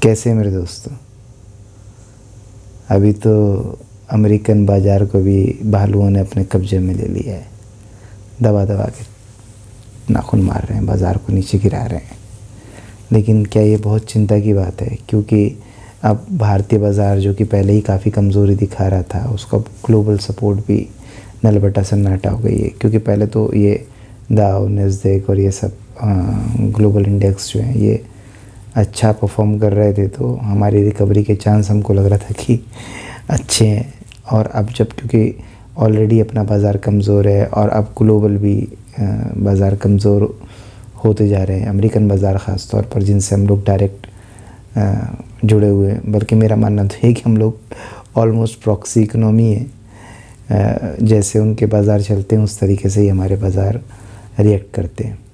कैसे मेरे दोस्तों। अभी तो अमेरिकन बाज़ार को भी भालुओं ने अपने कब्जे में ले लिया है। दबा दबा के नाखून मार रहे हैं, बाज़ार को नीचे गिरा रहे हैं। लेकिन क्या ये बहुत चिंता की बात है, क्योंकि अब भारतीय बाज़ार जो कि पहले ही काफ़ी कमज़ोरी दिखा रहा था, उसका ग्लोबल सपोर्ट भी नलबटा सन्नाटा हो गई है। क्योंकि पहले तो ये दाव, नस्दैक और ये सब ग्लोबल इंडेक्स जो हैं ये अच्छा परफॉर्म कर रहे थे, तो हमारी रिकवरी के चांस हमको लग रहा था कि अच्छे हैं। और अब जब क्योंकि ऑलरेडी अपना बाज़ार कमज़ोर है और अब ग्लोबल भी बाज़ार कमज़ोर होते जा रहे हैं, अमेरिकन बाज़ार ख़ास तौर पर जिनसे हम लोग डायरेक्ट जुड़े हुए हैं। बल्कि मेरा मानना तो है कि हम लोग ऑलमोस्ट प्रॉक्सी इकोनॉमी है। जैसे उनके बाज़ार चलते हैं उस तरीके से ही हमारे बाज़ार रिएक्ट करते हैं।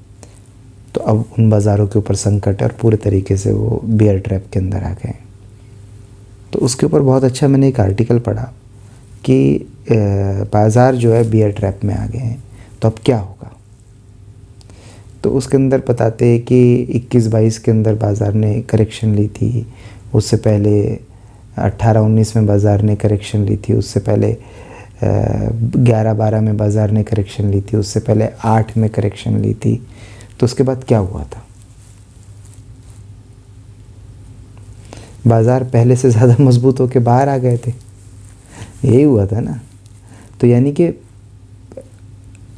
तो अब उन बाज़ारों के ऊपर संकट है और पूरे तरीके से वो बियर ट्रैप के अंदर आ गए। तो उसके ऊपर बहुत अच्छा मैंने एक आर्टिकल पढ़ा कि बाज़ार जो है बियर ट्रैप में आ गए हैं, तो अब क्या होगा। तो उसके अंदर बताते हैं कि 21-22 के अंदर बाज़ार ने करेक्शन ली थी, उससे पहले 18-19 में बाज़ार ने करेक्शन ली थी, उससे पहले 11-12 में बाज़ार ने करेक्शन ली थी, उससे पहले 8 में करेक्शन ली थी। तो उसके बाद क्या हुआ था, बाज़ार पहले से ज़्यादा मजबूत होकर बाहर आ गए थे, यही हुआ था ना। तो यानी कि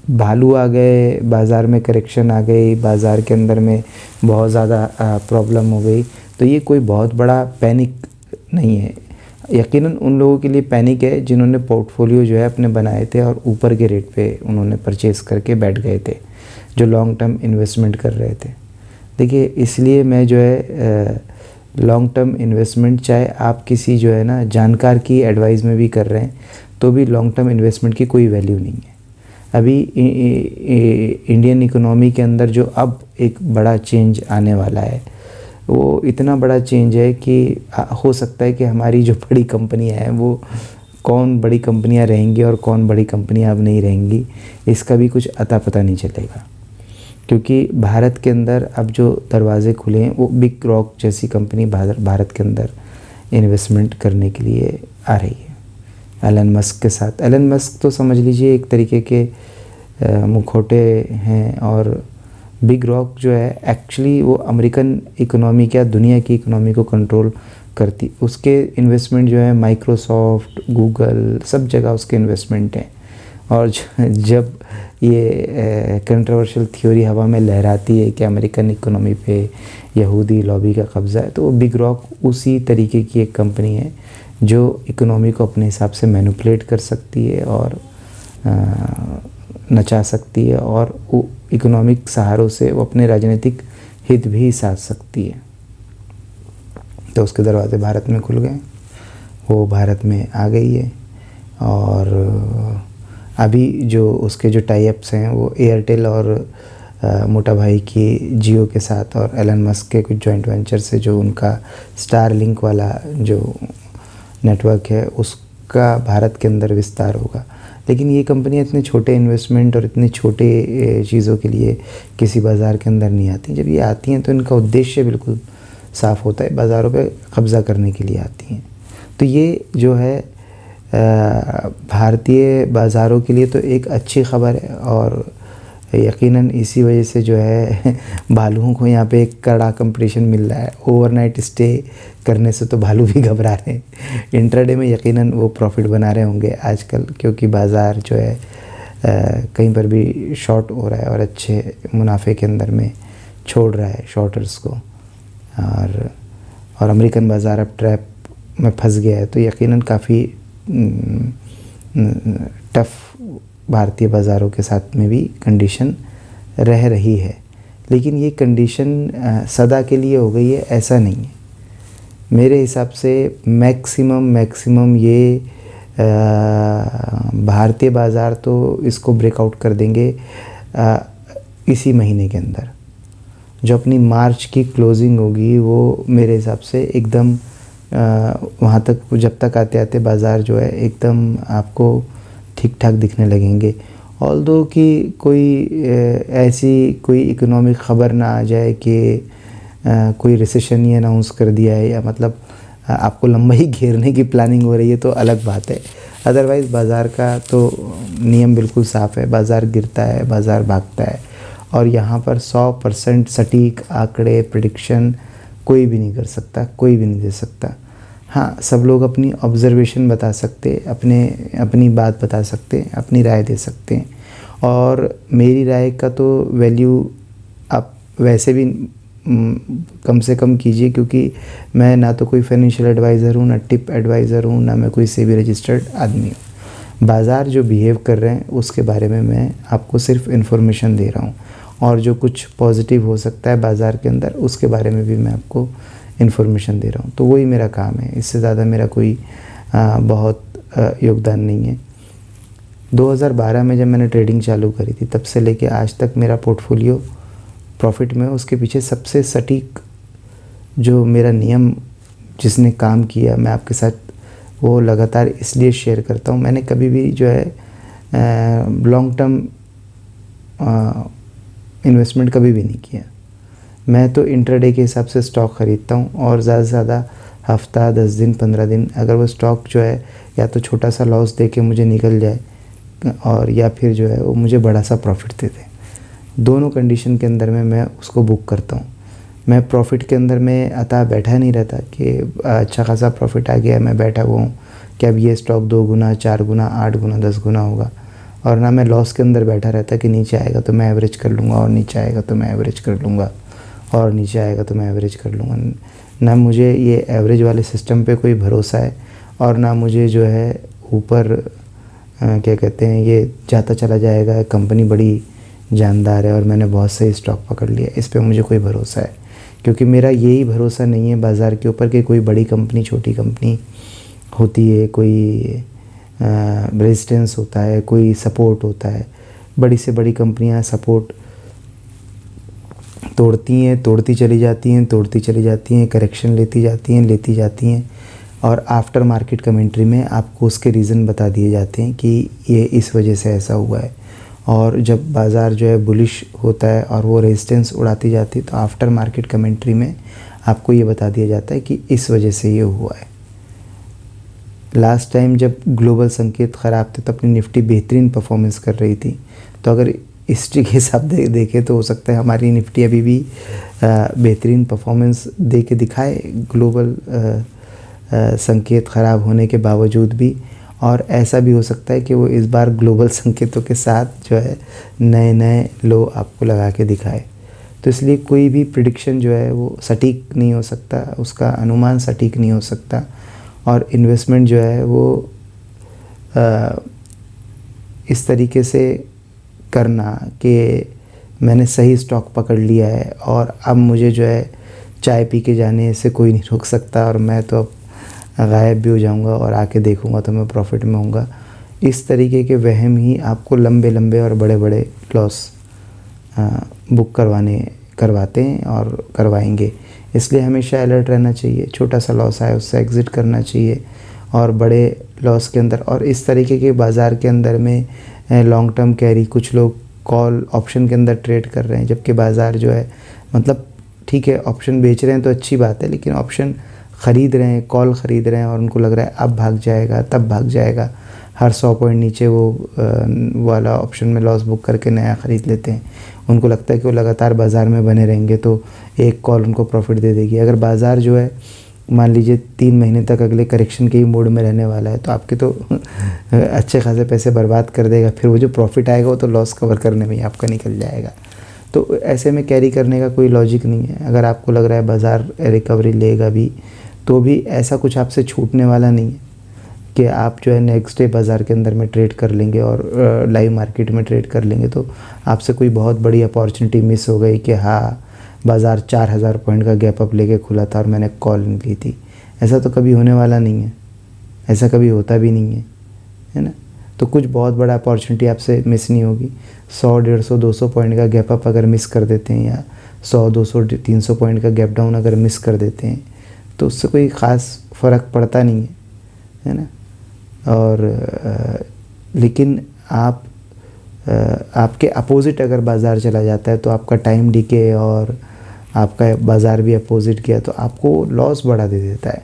भालू आ गए, बाज़ार में करेक्शन आ गई, बाज़ार के अंदर में बहुत ज़्यादा प्रॉब्लम हो गई। तो ये कोई बहुत बड़ा पैनिक नहीं है। यकीनन उन लोगों के लिए पैनिक है जिन्होंने पोर्टफोलियो जो है अपने बनाए थे और ऊपर के रेट पे उन्होंने परचेज़ करके बैठ गए थे, जो लॉन्ग टर्म इन्वेस्टमेंट कर रहे थे। देखिए, इसलिए मैं जो है लॉन्ग टर्म इन्वेस्टमेंट, चाहे आप किसी जो है ना जानकार की एडवाइस में भी कर रहे हैं, तो भी लॉन्ग टर्म इन्वेस्टमेंट की कोई वैल्यू नहीं है। अभी इंडियन इकोनॉमी के अंदर जो अब एक बड़ा चेंज आने वाला है, वो इतना बड़ा चेंज है कि हो सकता है कि हमारी जो बड़ी कंपनियां हैं वो कौन बड़ी कंपनियां रहेंगी और कौन बड़ी कंपनियां अब नहीं रहेंगी, इसका भी कुछ अता पता नहीं चलेगा। क्योंकि भारत के अंदर अब जो दरवाज़े खुले हैं वो बिग रॉक जैसी कंपनी भारत के अंदर इन्वेस्टमेंट करने के लिए आ रही है एलन मस्क के साथ। एलन मस्क तो समझ लीजिए एक तरीके के मुखौटे हैं, और बिग रॉक जो है एक्चुअली वो अमेरिकन इकोनॉमी क्या दुनिया की इकोनॉमी को कंट्रोल करती, उसके इन्वेस्टमेंट जो है माइक्रोसॉफ्ट, गूगल, सब जगह उसके इन्वेस्टमेंट हैं। और जब ये कंट्रोवर्शियल थ्योरी हवा में लहराती है कि अमेरिकन इकोनॉमी पे यहूदी लॉबी का कब्ज़ा है, तो वो बिग रॉक उसी तरीके की एक कंपनी है जो इकोनॉमी को अपने हिसाब से मैनिपुलेट कर सकती है और नचा सकती है, और वो इकोनॉमिक सहारों से वो अपने राजनीतिक हित भी साध सकती है। तो उसके दरवाजे भारत में खुल गए, वो भारत में आ गई है। और अभी जो उसके जो टाई अप्स हैं वो एयरटेल और मोटा भाई की जियो के साथ और एलन मस्क के कुछ जॉइंट वेंचर से जो उनका स्टारलिंक वाला जो नेटवर्क है उसका भारत के अंदर विस्तार होगा। लेकिन ये कंपनियां इतने छोटे इन्वेस्टमेंट और इतने छोटे चीज़ों के लिए किसी बाज़ार के अंदर नहीं आती। जब ये आती हैं तो इनका उद्देश्य बिल्कुल साफ़ होता है, बाज़ारों पे कब्ज़ा करने के लिए आती हैं। तो ये जो है भारतीय बाज़ारों के लिए तो एक अच्छी खबर है, और यकीनन इसी वजह से जो है भालुओं को यहाँ पे एक कड़ा कंपटीशन मिल रहा है। ओवरनाइट स्टे करने से तो भालू भी घबरा रहे हैं, इंट्राडे में यकीनन वो प्रॉफिट बना रहे होंगे आजकल, क्योंकि बाज़ार जो है कहीं पर भी शॉर्ट हो रहा है और अच्छे मुनाफे के अंदर में छोड़ रहा है शॉर्टर्स को। और अमेरिकन बाज़ार अब ट्रैप में फंस गया है, तो यकीनन काफ़ी टफ भारतीय बाज़ारों के साथ में भी कंडीशन रह रही है। लेकिन ये कंडीशन सदा के लिए हो गई है ऐसा नहीं है। मेरे हिसाब से मैक्सिमम ये भारतीय बाज़ार तो इसको ब्रेकआउट कर देंगे इसी महीने के अंदर। जो अपनी मार्च की क्लोजिंग होगी वो मेरे हिसाब से एकदम वहाँ तक, जब तक आते आते बाज़ार जो है एकदम आपको ठीक ठाक दिखने लगेंगे। ऑल्दो कि कोई ऐसी कोई इकोनॉमिक ख़बर ना आ जाए कि कोई रिसेशन ही अनाउंस कर दिया है या मतलब आपको लंबा ही घेरने की प्लानिंग हो रही है तो अलग बात है। अदरवाइज़ बाज़ार का तो नियम बिल्कुल साफ़ है, बाज़ार गिरता है, बाज़ार भागता है और यहाँ पर 100% सटीक आंकड़े प्रेडिक्शन कोई भी नहीं कर सकता, कोई भी नहीं दे सकता। हाँ, सब लोग अपनी ऑब्ज़र्वेशन बता सकते, अपनी बात बता सकते, अपनी राय दे सकते हैं और मेरी राय का तो वैल्यू आप वैसे भी कम से कम कीजिए, क्योंकि मैं ना तो कोई फाइनेंशियल एडवाइज़र हूँ, ना टिप एडवाइज़र हूँ, ना मैं कोई सेबी रजिस्टर्ड आदमी हूँ। बाज़ार जो बिहेव कर रहे हैं उसके बारे में मैं आपको सिर्फ इन्फॉर्मेशन दे रहा हूँ और जो कुछ पॉजिटिव हो सकता है बाज़ार के अंदर उसके बारे में भी मैं आपको इन्फॉर्मेशन दे रहा हूँ। तो वही मेरा काम है, इससे ज़्यादा मेरा कोई बहुत योगदान नहीं है। 2012 में जब मैंने ट्रेडिंग चालू करी थी तब से लेके आज तक मेरा पोर्टफोलियो प्रॉफिट में, उसके पीछे सबसे सटीक जो मेरा नियम जिसने काम किया मैं आपके साथ वो लगातार इसलिए शेयर करता हूँ। मैंने कभी भी जो है लॉन्ग टर्म इन्वेस्टमेंट कभी भी नहीं किया। मैं तो इंट्राडे के हिसाब से स्टॉक ख़रीदता हूँ और ज़्यादा से ज़्यादा हफ़्ता 10 दिन 15 दिन अगर वो स्टॉक जो है या तो छोटा सा लॉस दे के मुझे निकल जाए और या फिर जो है वो मुझे बड़ा सा प्रॉफिट दे दे, दोनों कंडीशन के अंदर में मैं उसको बुक करता हूँ। मैं प्रॉफिट के अंदर में अतः बैठा नहीं रहता कि अच्छा खासा प्रॉफिट आ गया मैं बैठा हुआ हूँ कि अब ये स्टॉक 2 गुना 4 गुना 8 गुना 10 गुना होगा, और ना मैं लॉस के अंदर बैठा रहता कि नीचे आएगा तो मैं एवरेज कर लूँगा और नीचे आएगा तो मैं एवरेज कर लूँगा और नीचे आएगा तो मैं एवरेज कर लूँगा। ना मुझे ये एवरेज वाले सिस्टम पे कोई भरोसा है और ना मुझे जो है ऊपर क्या कहते हैं ये जाता चला जाएगा, कंपनी बड़ी जानदार है और मैंने बहुत सही स्टॉक पकड़ लिया, इस पे मुझे कोई भरोसा है। क्योंकि मेरा यही भरोसा नहीं है बाज़ार के ऊपर कि कोई बड़ी कंपनी छोटी कंपनी होती है, कोई रेजिस्टेंस होता है, कोई सपोर्ट होता है। बड़ी से बड़ी कंपनियां सपोर्ट तोड़ती हैं, तोड़ती चली जाती हैं, तोड़ती चली जाती हैं, करेक्शन लेती जाती हैं और आफ्टर मार्केट कमेंट्री में आपको उसके रीज़न बता दिए जाते हैं कि ये इस वजह से ऐसा हुआ है। और जब बाज़ार जो है बुलिश होता है और वो रेजिस्टेंस उड़ाती जाती है तो आफ्टर मार्केट कमेंट्री में आपको ये बता दिया जाता है कि इस वजह से ये हुआ है। लास्ट टाइम जब ग्लोबल संकेत ख़राब थे तो अपनी निफ्टी बेहतरीन परफॉर्मेंस कर रही थी, तो अगर हिस्ट्री के हिसाब से देखें तो हो सकता है हमारी निफ्टी अभी भी बेहतरीन परफॉर्मेंस दे के दिखाए ग्लोबल संकेत ख़राब होने के बावजूद भी। और ऐसा भी हो सकता है कि वो इस बार ग्लोबल संकेतों के साथ जो है नए नए लो आपको लगा के दिखाए। तो इसलिए कोई भी प्रिडिक्शन जो है वो सटीक नहीं हो सकता, उसका अनुमान सटीक नहीं हो सकता। और इन्वेस्टमेंट जो है वो इस तरीके से करना कि मैंने सही स्टॉक पकड़ लिया है और अब मुझे जो है चाय पी के जाने से कोई नहीं रोक सकता और मैं तो अब गायब भी हो जाऊंगा और आके देखूंगा तो मैं प्रॉफिट में होऊंगा। इस तरीके के वहम ही आपको लंबे लंबे और बड़े बड़े लॉस बुक करवाते हैं और करवाएंगे। इसलिए हमेशा अलर्ट रहना चाहिए, छोटा सा लॉस आए उससे एग्ज़िट करना चाहिए और बड़े लॉस के अंदर। और इस तरीके के बाज़ार के अंदर में लॉन्ग टर्म कैरी कुछ लोग कॉल ऑप्शन के अंदर ट्रेड कर रहे हैं, जबकि बाज़ार जो है मतलब ठीक है ऑप्शन बेच रहे हैं तो अच्छी बात है, लेकिन ऑप्शन ख़रीद रहे हैं, कॉल ख़रीद रहे हैं और उनको लग रहा है अब भाग जाएगा तब भाग जाएगा, हर 100 पॉइंट नीचे वो वाला ऑप्शन में लॉस बुक करके नया ख़रीद लेते हैं। उनको लगता है कि वो लगातार बाज़ार में बने रहेंगे तो एक कॉल उनको प्रॉफिट दे देगी। अगर बाज़ार जो है मान लीजिए 3 महीने तक अगले करेक्शन के ही मोड में रहने वाला है तो आपके तो अच्छे खासे पैसे बर्बाद कर देगा, फिर वो जो प्रॉफिट आएगा वो तो लॉस कवर करने में ही आपका निकल जाएगा। तो ऐसे में कैरी करने का कोई लॉजिक नहीं है। अगर आपको लग रहा है बाज़ार रिकवरी लेगा भी तो भी ऐसा कुछ आपसे छूटने वाला नहीं है कि आप जो है नेक्स्ट डे बाज़ार के अंदर में ट्रेड कर लेंगे और लाइव मार्केट में ट्रेड कर लेंगे तो आपसे कोई बहुत बड़ी अपॉर्चुनिटी मिस हो गई कि हाँ बाज़ार 4000 पॉइंट का गैप अप लेके खुला था और मैंने कॉल नहीं ली थी। ऐसा तो कभी होने वाला नहीं है, ऐसा कभी होता भी नहीं है ना। तो कुछ बहुत बड़ा अपॉर्चुनिटी आपसे मिस नहीं होगी। 100 150 200 पॉइंट का गैप अप अगर मिस कर देते हैं या 100 200 300 पॉइंट का गैप डाउन अगर मिस कर देते हैं तो उससे कोई ख़ास फ़र्क पड़ता नहीं है ना। और लेकिन आपके अपोज़िट अगर बाज़ार चला जाता है तो आपका टाइम डीके और आपका बाज़ार भी अपोजिट गया तो आपको लॉस बढ़ा दे देता है।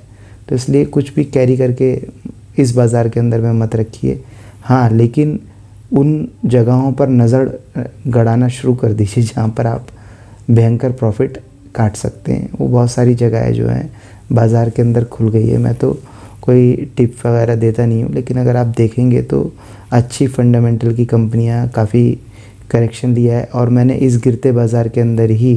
तो इसलिए कुछ भी कैरी करके इस बाज़ार के अंदर में मत रखिए। हाँ, लेकिन उन जगहों पर नज़र गड़ाना शुरू कर दीजिए जहाँ पर आप भयंकर प्रॉफिट काट सकते हैं। वो बहुत सारी जगह जो हैं बाज़ार के अंदर खुल गई है। मैं तो कोई टिप वगैरह देता नहीं हूँ, लेकिन अगर आप देखेंगे तो अच्छी फंडामेंटल की कंपनियाँ काफ़ी करेक्शन लिया है और मैंने इस गिरते बाज़ार के अंदर ही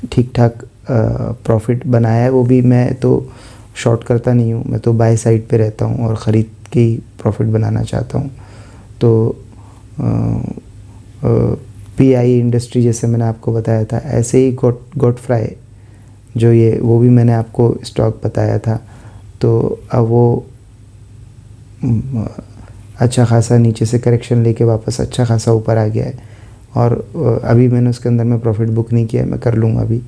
ठीक ठाक प्रॉफिट बनाया है। वो भी मैं तो शॉर्ट करता नहीं हूँ, मैं तो बाय साइड पे रहता हूँ और ख़रीद के ही प्रॉफिट बनाना चाहता हूँ। तो पीआई इंडस्ट्री जैसे मैंने आपको बताया था, ऐसे ही गॉडफ्राई जो ये वो भी मैंने आपको स्टॉक बताया था। तो अब वो अच्छा खासा नीचे से करेक्शन लेके वापस अच्छा खासा ऊपर आ गया है और अभी मैंने उसके अंदर में प्रॉफिट बुक नहीं किया है। मैं कर लूँगा अभी,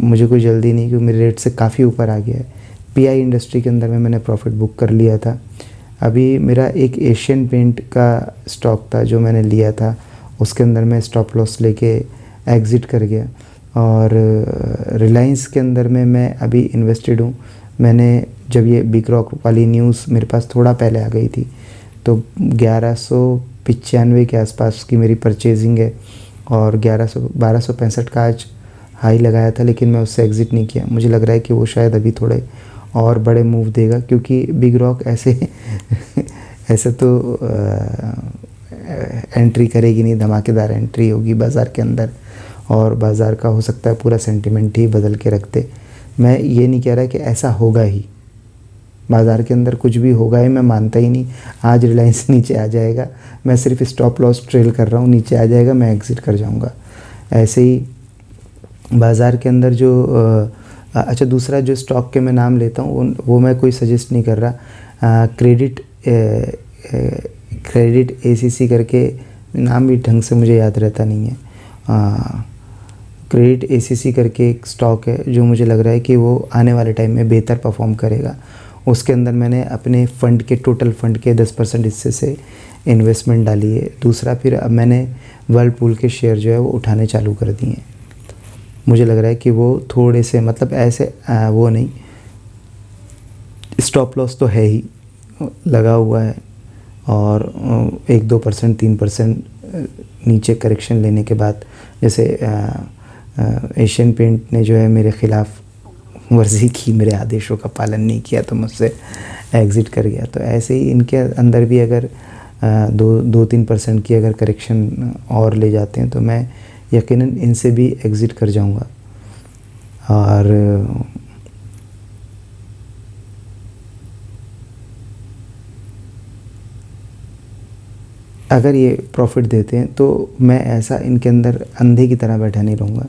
मुझे कोई जल्दी नहीं क्योंकि मेरे रेट से काफ़ी ऊपर आ गया है। पीआई इंडस्ट्री के अंदर में मैंने प्रॉफिट बुक कर लिया था। अभी मेरा एक एशियन पेंट का स्टॉक था जो मैंने लिया था, उसके अंदर मैं स्टॉप लॉस लेके एग्ज़िट कर गया। और रिलायंस के अंदर में मैं अभी इन्वेस्टेड हूँ। मैंने जब ये बिग रॉक वाली न्यूज़ मेरे पास थोड़ा पहले आ गई थी तो 1195 के आसपास की मेरी परचेजिंग है और 1265 का आज हाई लगाया था, लेकिन मैं उससे एग्ज़िट नहीं किया। मुझे लग रहा है कि वो शायद अभी थोड़े और बड़े मूव देगा क्योंकि बिग रॉक ऐसे ऐसे तो एंट्री करेगी नहीं, धमाकेदार एंट्री होगी बाज़ार के अंदर और बाज़ार का हो सकता है पूरा सेंटिमेंट ही बदल के रख दे। मैं ये नहीं कह रहा कि ऐसा होगा ही, बाज़ार के अंदर कुछ भी होगा ही, मैं मानता ही नहीं। आज रिलायंस नीचे आ जाएगा, मैं सिर्फ स्टॉप लॉस ट्रेल कर रहा हूँ, नीचे आ जाएगा मैं एग्ज़िट कर जाऊँगा। ऐसे ही बाज़ार के अंदर जो अच्छा दूसरा जो स्टॉक के मैं नाम लेता हूँ वो मैं कोई सजेस्ट नहीं कर रहा। क्रेडिट एसीसी करके नाम भी ढंग से मुझे याद रहता नहीं है। क्रेडिट एसीसी करके एक स्टॉक है जो मुझे लग रहा है कि वो आने वाले टाइम में बेहतर परफॉर्म करेगा। उसके अंदर मैंने अपने फ़ंड के टोटल फ़ंड के 10% हिस्से से इन्वेस्टमेंट डाली है। दूसरा फिर अब मैंने वर्लपूल के शेयर जो है वो उठाने चालू कर दिए हैं। मुझे लग रहा है कि वो थोड़े से मतलब ऐसे वो नहीं, स्टॉप लॉस तो है ही लगा हुआ है और 1-2% 3% नीचे करेक्शन लेने के बाद जैसे एशियन पेंट ने जो है मेरे ख़िलाफ़ वर्जी की, मेरे आदेशों का पालन नहीं किया तो मुझसे एग्ज़िट कर गया। तो ऐसे ही इनके अंदर भी अगर 2-3% की अगर करेक्शन और ले जाते हैं तो मैं यकीनन इनसे भी एग्ज़िट कर जाऊंगा। और अगर ये प्रॉफिट देते हैं तो मैं ऐसा इनके अंदर अंधे की तरह बैठा नहीं रहूँगा।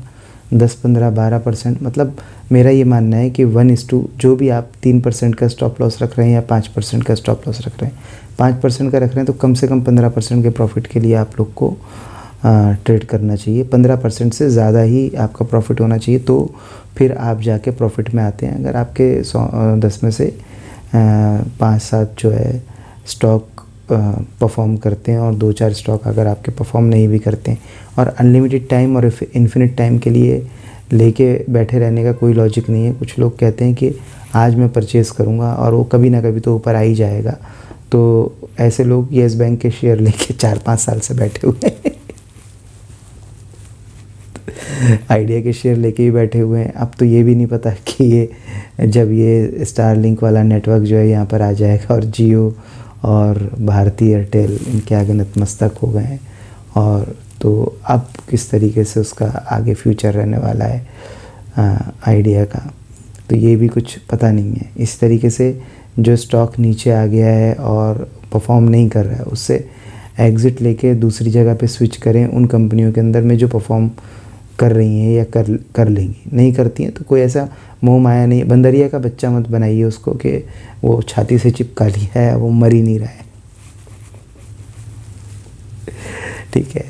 10-15-12% मतलब मेरा ये मानना है कि 1:2 जो भी आप 3% का स्टॉप लॉस रख रहे हैं या 5% का स्टॉप लॉस रख रहे हैं, 5% का रख रहे हैं तो कम से कम 15% के प्रॉफिट के लिए आप लोग को ट्रेड करना चाहिए। 15% से ज़्यादा ही आपका प्रॉफिट होना चाहिए तो फिर आप जाके प्रॉफिट में आते हैं। अगर आपके 10 में से 5-7 जो है स्टॉक परफॉर्म करते हैं और 2-4 स्टॉक अगर आपके परफॉर्म नहीं भी करते हैं और अनलिमिटेड टाइम और इन्फिनिट टाइम के लिए लेके बैठे रहने का कोई लॉजिक नहीं है। कुछ लोग कहते हैं कि आज मैं परचेज़ करूँगा और वो कभी ना कभी तो ऊपर आ ही जाएगा। तो ऐसे लोग येस बैंक के शेयर लेके 4-5 साल से बैठे हुए हैं आइडिया के शेयर लेके ही बैठे हुए हैं। अब तो ये भी नहीं पता कि ये जब ये स्टारलिंक वाला नेटवर्क जो है यहाँ पर आ जाएगा और जियो और भारती एयरटेल इनके आगे नतमस्तक हो गए हैं और तो अब किस तरीके से उसका आगे फ्यूचर रहने वाला है आइडिया का, तो ये भी कुछ पता नहीं है। इस तरीके से जो स्टॉक नीचे आ गया है और परफॉर्म नहीं कर रहा है उससे एग्ज़िट लेके दूसरी जगह पे स्विच करें उन कंपनियों के अंदर में जो परफॉर्म कर रही हैं या कर लेंगी। नहीं करती हैं तो कोई ऐसा मोह माया नहीं, बंदरिया का बच्चा मत बनाइए उसको कि वो छाती से चिपका लिया है वो मर ही नहीं रहा है। ठीक है,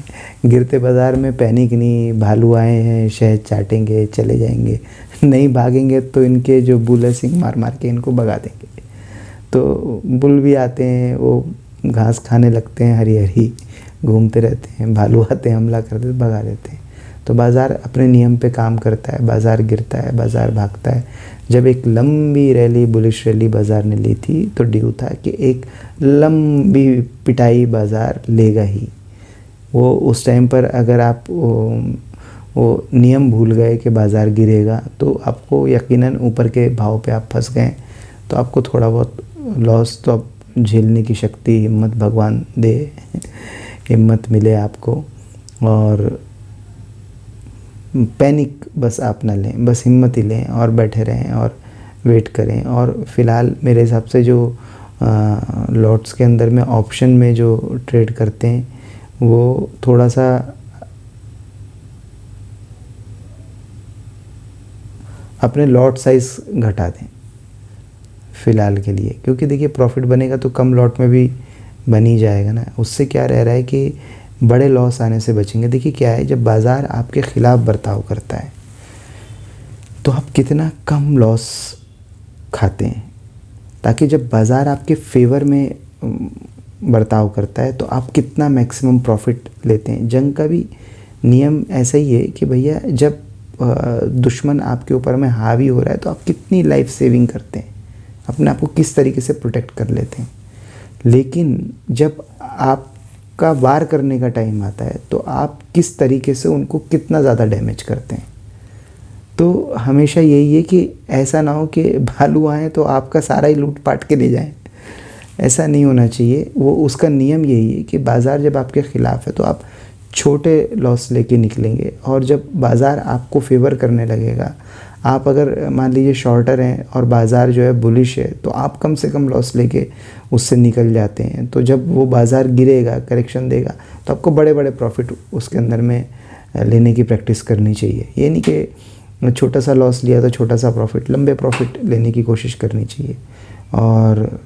गिरते बाज़ार में पैनिक नहीं, भालू आए हैं शहद चाटेंगे चले जाएंगे, नहीं भागेंगे तो इनके जो बुल है सिंग मार मार के इनको भगा देंगे। तो बुल भी आते हैं वो घास खाने लगते हैं, हरी हरी घूमते रहते हैं, भालू आते हैं हमला कर देते भगा देते हैं। तो बाज़ार अपने नियम पे काम करता है, बाज़ार गिरता है, बाज़ार भागता है। जब एक लंबी रैली, बुलिश रैली बाज़ार ने ली थी तो ड्यू था कि एक लंबी पिटाई बाज़ार लेगा ही। वो उस टाइम पर अगर आप वो नियम भूल गए कि बाज़ार गिरेगा तो आपको यकीनन ऊपर के भाव पे आप फंस गए, तो आपको थोड़ा बहुत लॉस तो अब झेलने की शक्ति, हिम्मत भगवान दे, हिम्मत मिले आपको। और पैनिक बस आप ना लें, बस हिम्मत ही लें और बैठे रहें और वेट करें। और फ़िलहाल मेरे हिसाब से जो लॉट्स के अंदर में ऑप्शन में जो ट्रेड करते हैं वो थोड़ा सा अपने लॉट साइज़ घटा दें फ़िलहाल के लिए, क्योंकि देखिए प्रॉफिट बनेगा तो कम लॉट में भी बन ही जाएगा ना। उससे क्या रह रहा है कि बड़े लॉस आने से बचेंगे। देखिए क्या है, जब बाज़ार आपके ख़िलाफ़ बर्ताव करता है तो आप कितना कम लॉस खाते हैं, ताकि जब बाज़ार आपके फेवर में बर्ताव करता है तो आप कितना मैक्सिमम प्रॉफिट लेते हैं। जंग का भी नियम ऐसा ही है कि भैया जब दुश्मन आपके ऊपर में हावी हो रहा है तो आप कितनी लाइफ सेविंग करते हैं, अपने आप को किस तरीके से प्रोटेक्ट कर लेते हैं। लेकिन जब आपका वार करने का टाइम आता है तो आप किस तरीके से उनको कितना ज़्यादा डैमेज करते हैं। तो हमेशा यही है कि ऐसा ना हो कि भालू आए तो आपका सारा ही लूट पाट के ले जाएं, ऐसा नहीं होना चाहिए। वो उसका नियम यही है कि बाज़ार जब आपके ख़िलाफ़ है तो आप छोटे लॉस लेके निकलेंगे, और जब बाज़ार आपको फेवर करने लगेगा, आप अगर मान लीजिए शॉर्टर हैं और बाज़ार जो है बुलिश है, तो आप कम से कम लॉस लेके उससे निकल जाते हैं। तो जब वो बाज़ार गिरेगा, करेक्शन देगा, तो आपको बड़े बड़े प्रॉफिट उसके अंदर में लेने की प्रैक्टिस करनी चाहिए। ये नहीं कि छोटा सा लॉस लिया तो छोटा सा प्रॉफिट, लंबे प्रॉफिट लेने की कोशिश करनी चाहिए। और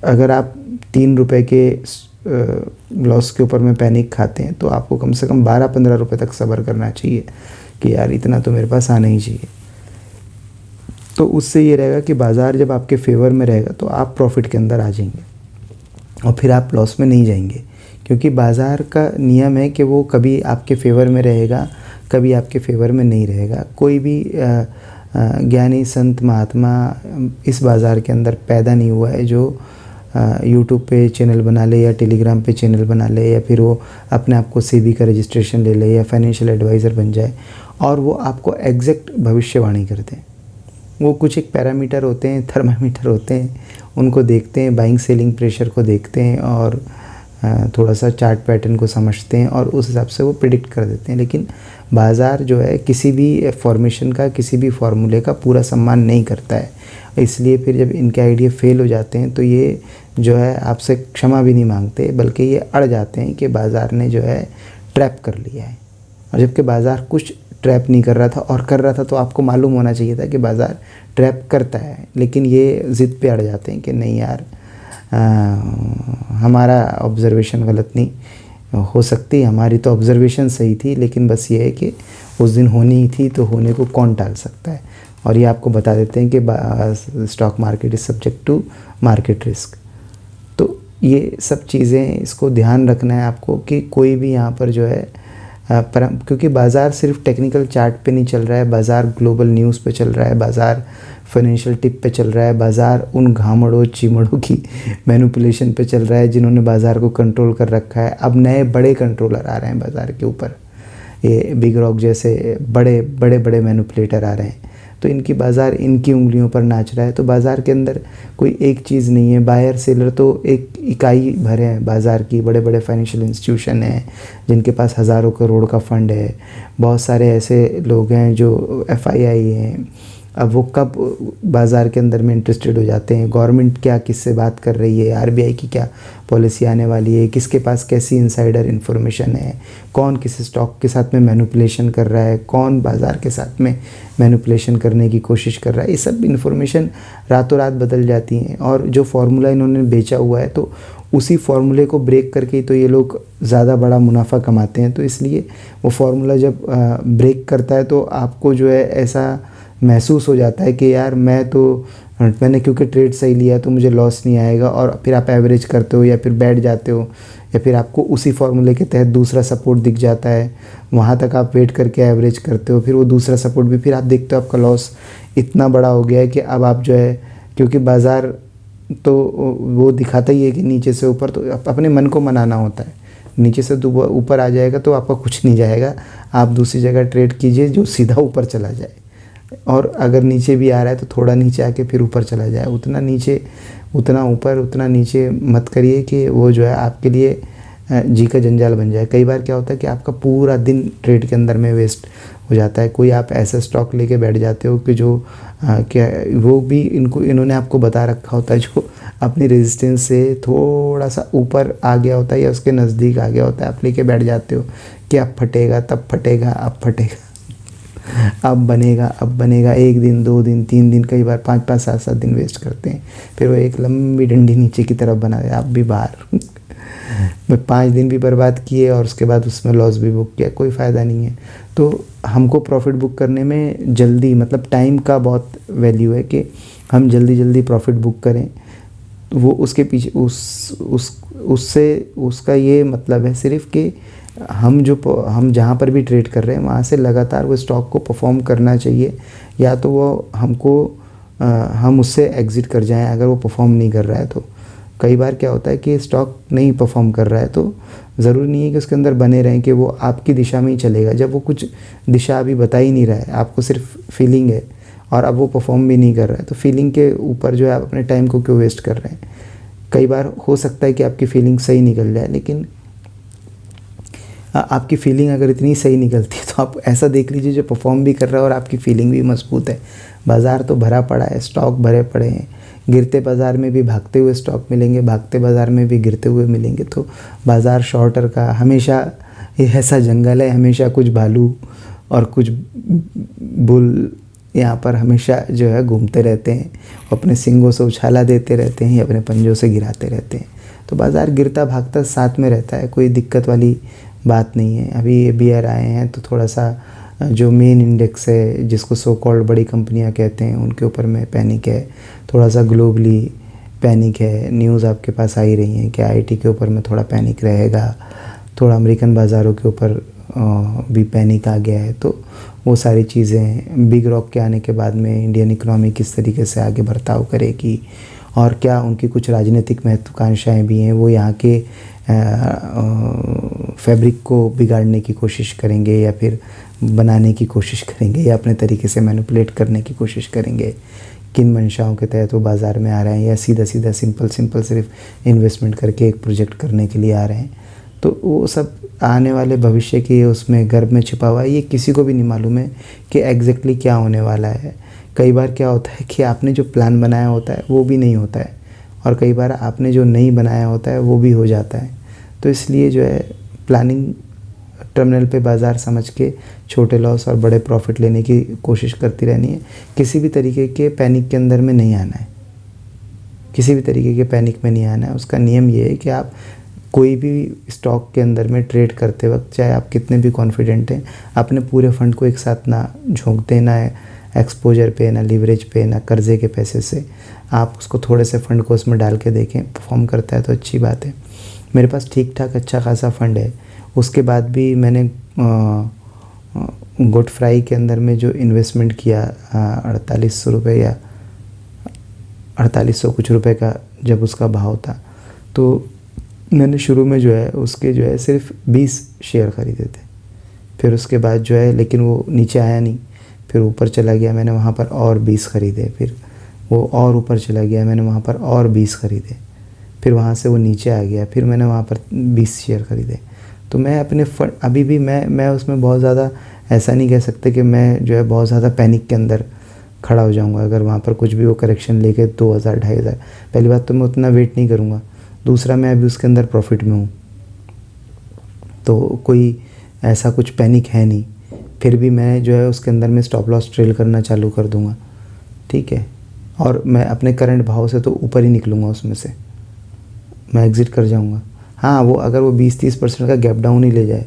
अगर आप 3 रुपए के लॉस के ऊपर में पैनिक खाते हैं तो आपको कम से कम 12-15 रुपए तक सब्र करना चाहिए कि यार इतना तो मेरे पास आना ही चाहिए। तो उससे ये रहेगा कि बाज़ार जब आपके फेवर में रहेगा तो आप प्रॉफिट के अंदर आ जाएंगे और फिर आप लॉस में नहीं जाएंगे, क्योंकि बाज़ार का नियम है कि वो कभी आपके फेवर में रहेगा, कभी आपके फेवर में नहीं रहेगा। कोई भी ज्ञानी संत महात्मा इस बाज़ार के अंदर पैदा नहीं हुआ है जो यूट्यूब पे चैनल बना ले या टेलीग्राम पे चैनल बना ले या फिर वो अपने आप को सेबी का रजिस्ट्रेशन ले ले या फाइनेंशियल एडवाइज़र बन जाए और वो आपको एग्जैक्ट भविष्यवाणी करते हैं। वो कुछ एक पैरामीटर होते हैं, थर्मामीटर होते हैं, उनको देखते हैं, बाइंग सेलिंग प्रेशर को देखते हैं और थोड़ा सा चार्ट पैटर्न को समझते हैं और उस हिसाब से वो प्रिडिक्ट कर देते हैं। लेकिन बाज़ार जो है किसी भी फॉर्मेशन का, किसी भी फार्मूले का पूरा सम्मान नहीं करता है। इसलिए फिर जब इनके आइडिया फेल हो जाते हैं तो ये जो है आपसे क्षमा भी नहीं मांगते, बल्कि ये अड़ जाते हैं कि बाज़ार ने जो है ट्रैप कर लिया है। और जबकि बाज़ार कुछ ट्रैप नहीं कर रहा था, और कर रहा था तो आपको मालूम होना चाहिए था कि बाज़ार ट्रैप करता है, लेकिन ये ज़िद पे अड़ जाते हैं कि नहीं यार हमारा ऑब्ज़र्वेशन गलत नहीं हो सकती, हमारी तो ऑब्ज़र्वेशन सही थी, लेकिन बस ये है कि उस दिन होनी ही थी, तो होने को कौन टाल सकता है। और ये आपको बता देते हैं कि stock market is subject to market risk. तो ये सब चीज़ें, इसको ध्यान रखना है आपको कि कोई भी यहाँ पर जो है क्योंकि बाज़ार सिर्फ टेक्निकल चार्ट पे नहीं चल रहा है, बाज़ार ग्लोबल न्यूज़ पे चल रहा है, बाज़ार फाइनेंशियल टिप पे चल रहा है, बाज़ार उन घामड़ों चिमड़ों की मैनिपुलेशन पे चल रहा है जिन्होंने बाज़ार को कंट्रोल कर रखा है। अब नए बड़े कंट्रोलर आ रहे हैं बाज़ार के ऊपर, ये बिग रॉक जैसे बड़े बड़े बड़े मैनिपुलेटर आ रहे हैं, तो इनकी बाज़ार इनकी उंगलियों पर नाच रहा है। तो बाज़ार के अंदर कोई एक चीज़ नहीं है, बायर सेलर तो एक इकाई भरे हैं बाज़ार की, बड़े बड़े फाइनेंशियल इंस्टीट्यूशन हैं जिनके पास हज़ारों करोड़ का फ़ंड है, बहुत सारे ऐसे लोग हैं जो FII हैं। अब वो कब बाज़ार के अंदर में इंटरेस्टेड हो जाते हैं, गवर्नमेंट क्या किससे बात कर रही है, RBI की क्या पॉलिसी आने वाली है, किसके पास कैसी इनसाइडर इन्फॉर्मेशन है, कौन किस स्टॉक के साथ में मैनिपुलेशन कर रहा है, कौन बाज़ार के साथ में मैनिपुलेशन करने की कोशिश कर रहा है, ये सब इन्फॉर्मेशन रातों रात बदल जाती हैं। और जो फार्मूला इन्होंने बेचा हुआ है तो उसी फार्मूले को ब्रेक करके तो ये लोग ज़्यादा बड़ा मुनाफा कमाते हैं। तो इसलिए वो फार्मूला जब ब्रेक करता है तो आपको जो है ऐसा महसूस हो जाता है कि यार मैं तो मैंने क्योंकि ट्रेड सही लिया तो मुझे लॉस नहीं आएगा, और फिर आप एवरेज करते हो या फिर बैठ जाते हो, या फिर आपको उसी फॉर्मूले के तहत दूसरा सपोर्ट दिख जाता है, वहाँ तक आप वेट करके एवरेज करते हो, फिर वो दूसरा सपोर्ट भी फिर आप देखते हो आपका लॉस इतना बड़ा हो गया है कि अब आप जो है, क्योंकि बाज़ार तो वो दिखाता ही है कि नीचे से ऊपर, तो अपने मन को मनाना होता है। नीचे से ऊपर आ जाएगा तो आपका कुछ नहीं जाएगा, आप दूसरी जगह ट्रेड कीजिए जो सीधा ऊपर चला जाए, और अगर नीचे भी आ रहा है तो थोड़ा नीचे आके फिर ऊपर चला जाए। उतना नीचे, उतना ऊपर, उतना नीचे मत करिए कि वो जो है आपके लिए जी का जंजाल बन जाए। कई बार क्या होता है कि आपका पूरा दिन ट्रेड के अंदर में वेस्ट हो जाता है। कोई आप ऐसा स्टॉक लेके बैठ जाते हो कि जो क्या वो भी इन्होंने आपको बता रखा होता है, जो अपनी रेजिस्टेंस से थोड़ा सा ऊपर आ गया होता है या उसके नज़दीक आ गया होता है, आप लेके बैठ जाते हो कि अब फटेगा, तब फटेगा, अब फटेगा, अब बनेगा, अब बनेगा। 1 दिन, 2 दिन, 3 दिन, कई बार 5-5, 7-7 दिन वेस्ट करते हैं, फिर वो एक लंबी डंडी नीचे की तरफ बना दे, आप भी बाहर। मैं 5 दिन भी बर्बाद किए और उसके बाद उसमें लॉस भी बुक किया, कोई फ़ायदा नहीं है। तो हमको प्रॉफिट बुक करने में जल्दी, मतलब टाइम का बहुत वैल्यू है कि हम जल्दी जल्दी प्रॉफिट बुक करें। वो उसके पीछे उससे उसका ये मतलब है सिर्फ कि हम जहाँ पर भी ट्रेड कर रहे हैं वहाँ से लगातार वो स्टॉक को परफॉर्म करना चाहिए, या तो वो हम उससे एग्ज़िट कर जाएं अगर वो परफॉर्म नहीं कर रहा है तो। कई बार क्या होता है कि स्टॉक नहीं परफॉर्म कर रहा है तो ज़रूरी नहीं है कि उसके अंदर बने रहें कि वो आपकी दिशा में ही चलेगा। जब वो कुछ दिशा अभी बता ही नहीं रहा है, आपको सिर्फ फीलिंग है और अब वो परफॉर्म भी नहीं कर रहा है, तो फीलिंग के ऊपर जो है आप अपने टाइम को क्यों वेस्ट कर रहे हैं। कई बार हो सकता है कि आपकी फीलिंग सही निकल जाए, लेकिन आपकी फीलिंग अगर इतनी सही निकलती है तो आप ऐसा देख लीजिए जो परफॉर्म भी कर रहा है और आपकी फीलिंग भी मजबूत है। बाज़ार तो भरा पड़ा है, स्टॉक भरे पड़े हैं, गिरते बाज़ार में भी भागते हुए स्टॉक मिलेंगे, भागते बाज़ार में भी गिरते हुए मिलेंगे। तो बाज़ार शॉर्टर का हमेशा ये ऐसा जंगल है, हमेशा कुछ भालू और कुछ बुल यहाँ पर हमेशा जो है घूमते रहते हैं, अपने सींगों से उछाला देते रहते हैं, अपने पंजों से गिराते रहते हैं। तो बाज़ार गिरता भागता साथ में रहता है, कोई दिक्कत वाली बात नहीं है। अभी ये बियर आए हैं तो थोड़ा सा जो मेन इंडेक्स है जिसको सो कॉल्ड बड़ी कंपनियां कहते हैं उनके ऊपर में पैनिक है, थोड़ा सा ग्लोबली पैनिक है। न्यूज़ आपके पास आ ही रही है कि आईटी के ऊपर में थोड़ा पैनिक रहेगा, थोड़ा अमेरिकन बाज़ारों के ऊपर भी पैनिक आ गया है। तो वो सारी चीज़ें, बिग रॉक के आने के बाद में इंडियन इकोनॉमी किस तरीके से आगे बर्ताव करेगी और क्या उनकी कुछ राजनीतिक महत्वाकांक्षाएँ भी हैं, वो यहाँ के फैब्रिक को बिगाड़ने की कोशिश करेंगे या फिर बनाने की कोशिश करेंगे या अपने तरीके से मैनिपुलेट करने की कोशिश करेंगे, किन मंशाओं के तहत वो बाज़ार में आ रहे हैं, या सीधा सीधा सिंपल सिर्फ इन्वेस्टमेंट करके एक प्रोजेक्ट करने के लिए आ रहे हैं। तो वो सब आने वाले भविष्य के उसमें गर्भ में छिपा हुआ है, ये किसी को भी नहीं मालूम है कि एग्जैक्टली क्या होने वाला है। कई बार क्या होता है कि आपने जो प्लान बनाया होता है वो भी नहीं होता है, और कई बार आपने जो नहीं बनाया होता है वो भी हो जाता है। तो इसलिए जो है प्लानिंग टर्मिनल पे बाज़ार समझ के छोटे लॉस और बड़े प्रॉफिट लेने की कोशिश करती रहनी है। किसी भी तरीके के पैनिक के अंदर में नहीं आना है, किसी भी तरीके के पैनिक में नहीं आना है। उसका नियम ये है कि आप कोई भी स्टॉक के अंदर में ट्रेड करते वक्त, चाहे आप कितने भी कॉन्फिडेंट हैं, अपने पूरे फंड को एक साथ ना झोंक दें, ना एक्सपोजर पे, ना लीवरेज पे, ना कर्जे के पैसे से। आप उसको थोड़े से फंड को उसमें डाल के देखें, परफॉर्म करता है तो अच्छी बात है। मेरे पास ठीक ठाक अच्छा खासा फंड है, उसके बाद भी मैंने गुड फ्राई के अंदर में जो इन्वेस्टमेंट किया 4800 रुपये या 4800 कुछ रुपए का जब उसका भाव था, तो मैंने शुरू में जो है उसके जो है सिर्फ 20 शेयर ख़रीदे थे। फिर उसके बाद जो है, लेकिन वो नीचे आया नहीं, फिर ऊपर चला गया, मैंने वहाँ पर और 20 ख़रीदे, फिर वो और ऊपर चला गया, मैंने वहाँ पर और 20 ख़रीदे, फिर वहाँ से वो नीचे आ गया, फिर मैंने वहाँ पर 20 शेयर ख़रीदे। तो मैं अपने अभी भी मैं उसमें बहुत ज़्यादा ऐसा नहीं कह सकते कि मैं जो है बहुत ज़्यादा पैनिक के अंदर खड़ा हो जाऊँगा अगर वहाँ पर कुछ भी वो करेक्शन लेके 2000 2500। पहली बात तो मैं उतना वेट नहीं करूँगा, दूसरा मैं अभी उसके अंदर प्रॉफिट में हूँ, तो कोई ऐसा कुछ पैनिक है नहीं। फिर भी मैं जो है उसके अंदर में स्टॉप लॉस ट्रेल करना चालू कर दूँगा, ठीक है, और मैं अपने करंट भाव से तो ऊपर ही निकलूँगा, उसमें से मैं एग्ज़िट कर जाऊँगा। हाँ, वो अगर वो 20-30% का गैप डाउन ही ले जाए,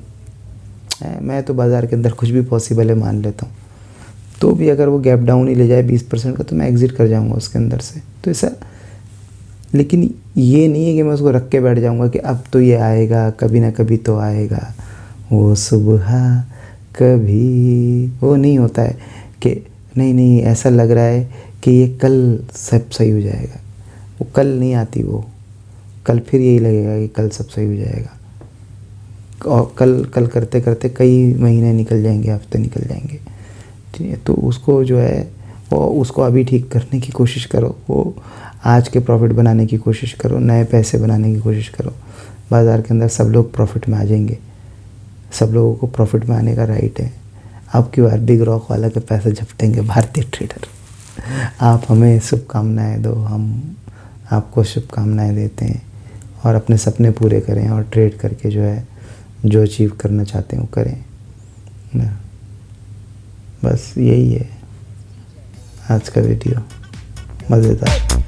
मैं तो बाज़ार के अंदर कुछ भी पॉसिबल है मान लेता हूँ। तो भी अगर वो गैप डाउन ही ले जाए 20% का, तो मैं एग्ज़िट कर जाऊँगा उसके अंदर से। तो ऐसा, लेकिन ये नहीं है कि मैं उसको रख के बैठ जाऊँगा कि अब तो ये आएगा, कभी ना कभी तो आएगा वो सुबह, कभी वो नहीं होता है कि नहीं नहीं ऐसा लग रहा है कि ये कल सब सही हो जाएगा। वो कल नहीं आती, वो कल फिर यही लगेगा कि कल सब सही हो जाएगा, और कल कल करते करते कई महीने निकल जाएंगे, हफ्ते निकल जाएंगे। ठीक है, तो उसको जो है वो उसको अभी ठीक करने की कोशिश करो, वो आज के प्रॉफिट बनाने की कोशिश करो, नए पैसे बनाने की कोशिश करो। बाज़ार के अंदर सब लोग प्रॉफिट में आ जाएंगे, सब लोगों को प्रॉफिट में आने का राइट है। अब की बार बिग रॉक वाला के पैसे झपटेंगे भारतीय ट्रेडर। आप हमें शुभकामनाएं दो, हम आपको शुभकामनाएं देते हैं, और अपने सपने पूरे करें और ट्रेड करके जो है जो अचीव करना चाहते हैं वो करें ना। बस यही है आज का वीडियो, मज़ेदार।